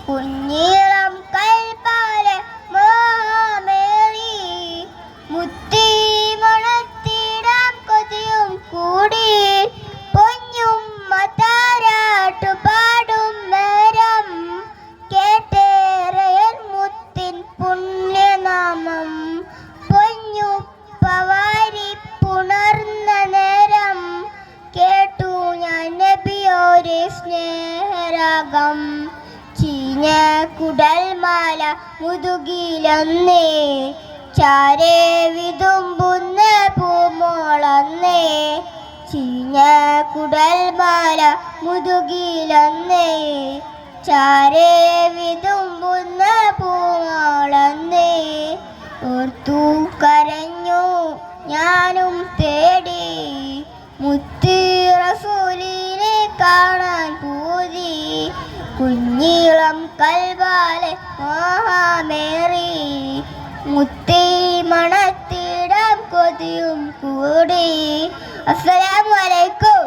കുഞ്ഞീളം കൽപ്പാലെ മോഹമേറി മുത്തി മണത്തിടാം കൊതിയും കൂടി പൊന്നും മതാരാട്ടു പാടും നേരം കേട്ടേറയൽ മുത്തിൻ പുണ്യനാമം പൊന്നു പവാരി പുണർന്ന നേരം കേട്ടു ഞാൻ നബിയോരെ സ്നേഹരാഗം ചീഞ്ഞ കുടൽമാല മുതുകിലന്നേ ചാരേ വിതുമ്പുന്ന പൂമോളന്നേ ചീഞ്ഞ കുടൽമാല മുതുകിലന്നേ ചാരേ വിതുമ്പുന്ന പൂമോളന്നേ ഓർത്തു കരഞ്ഞു ഞാനും തേടി മുത്ത് റസൂലിനെ കാണാൻ പൂതി കുഞ്ഞീളം കൽവാലെ മോഹമേറി മുത്തി മണത്തിടാം കൊതിയും കൂടി. അസ്സലാമു അലൈക്കും.